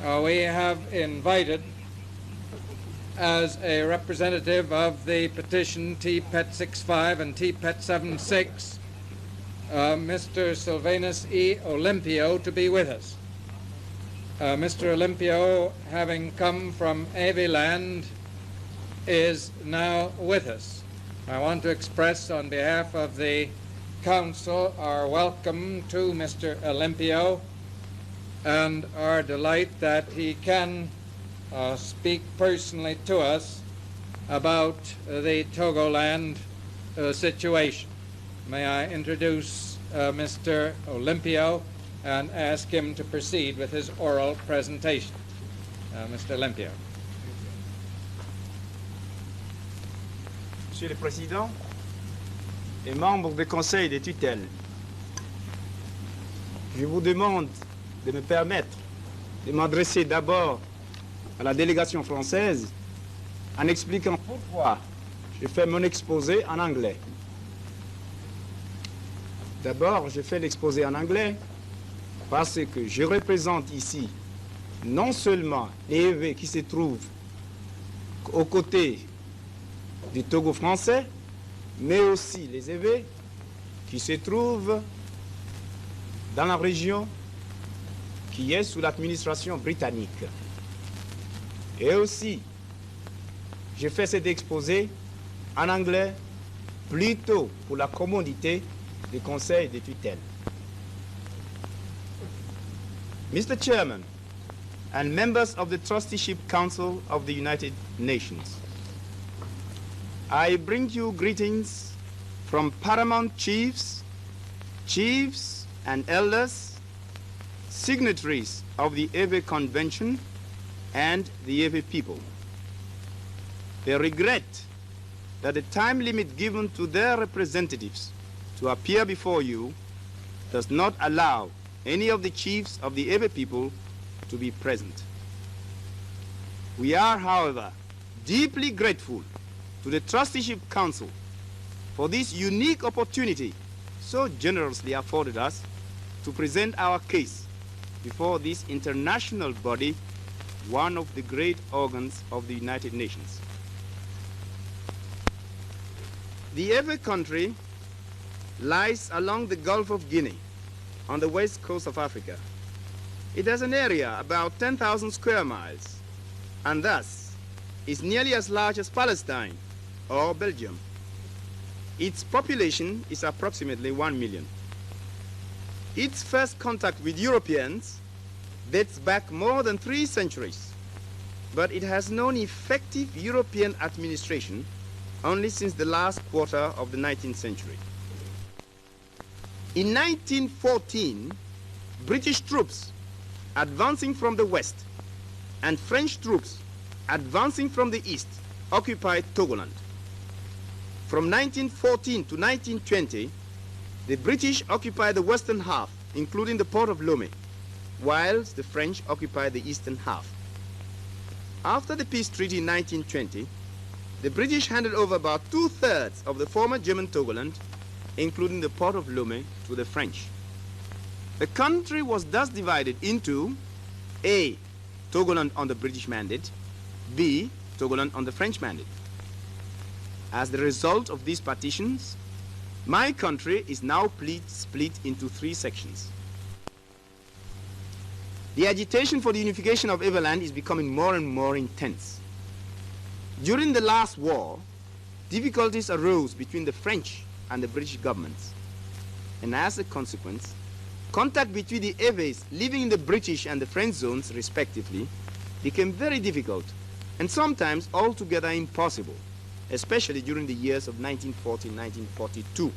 we have invited as a representative of the petition TPET 65 and TPET 76, Mr. Sylvanus Olympio to be with us. Mr. Olympio, having come from Aviland, is now with us. I want to express on behalf of the Council our welcome to Mr. Olympio and our delight that he can speak personally to us about the Togoland situation. May I introduce Mr. Olympio and ask him to proceed with his oral presentation. Mr. Olympio. Monsieur le Président et membres du Conseil des tutelles, je vous demande de me permettre de m'adresser d'abord à la délégation française en expliquant pourquoi je fais mon exposé en anglais. D'abord, je fais l'exposé en anglais parce que je représente ici non seulement les EV qui se trouvent aux côtés du Togo français, mais aussi les EV qui se trouvent dans la région qui est sous l'administration britannique. Et aussi, je fais cet exposé en anglais plutôt pour la commodité du Conseil des tutelles. Mr. Chairman and members of the Trusteeship Council of the United Nations, I bring you greetings from paramount chiefs, chiefs and elders, signatories of the EVE Convention and the EVE people. They regret that the time limit given to their representatives to appear before you does not allow any of the chiefs of the EVE people to be present. We are, however, deeply grateful to the Trusteeship Council for this unique opportunity so generously afforded us to present our case before this international body, one of the great organs of the United Nations. The EVE country lies along the Gulf of Guinea on the west coast of Africa. It has an area about 10,000 square miles and thus is nearly as large as Palestine or Belgium. Its population is approximately 1 million. Its first contact with Europeans dates back more than 3 centuries, but it has known effective European administration only since the last quarter of the 19th century. In 1914, British troops advancing from the west and French troops advancing from the east occupied Togoland. From 1914 to 1920, the British occupied the western half, including the port of Lomé, whilst the French occupied the eastern half. After the peace treaty in 1920, the British handed over about 2/3 of the former German Togoland, including the port of Lomé, to the French. The country was thus divided into A, Togoland on the British mandate, B, Togoland on the French mandate. As the result of these partitions, my country is now split into 3 sections. The agitation for the unification of Everland is becoming more and more intense. During the last war, difficulties arose between the French and the British governments. And as a consequence, contact between the EVEs living in the British and the French zones, respectively, became very difficult and sometimes altogether impossible, especially during the years of 1940 and 1942.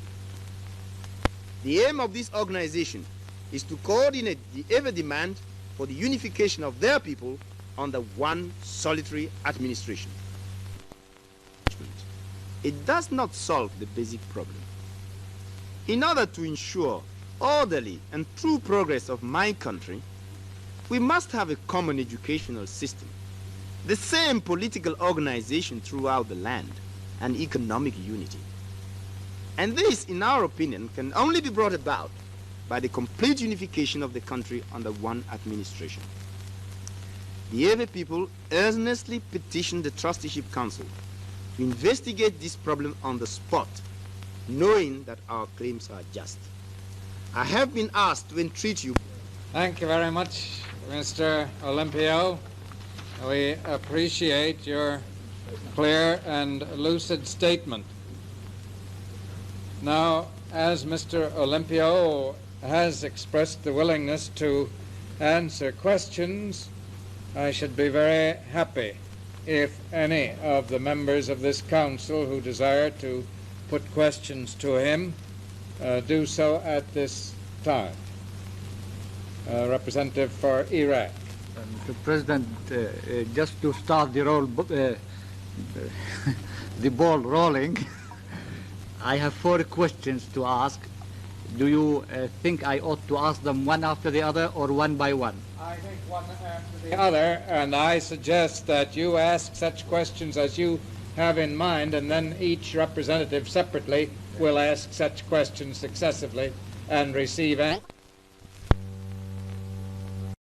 The aim of this organization is to coordinate the EVE demand for the unification of their people under one solitary administration. It does not solve the basic problem. In order to ensure orderly and true progress of my country, we must have a common educational system, the same political organization throughout the land, and economic unity. And this, in our opinion, can only be brought about by the complete unification of the country under one administration. the Ewe people earnestly petitioned the Trusteeship Council to investigate this problem on the spot, knowing that our claims are just. I have been asked to entreat you. Thank you very much, Mr. Olympio. We appreciate your clear and lucid statement. Now, as Mr. Olympio has expressed the willingness to answer questions, I should be very happy if any of the members of this council who desire to put questions to him do so at this time. Representative for Iraq. Mr. President, just to start the ball rolling, I have 4 questions to ask. Do you think I ought to ask them one after the other or one by one? I think one after the other, and I suggest that you ask such questions as you have in mind, and then each representative separately will ask such questions successively and receive answers.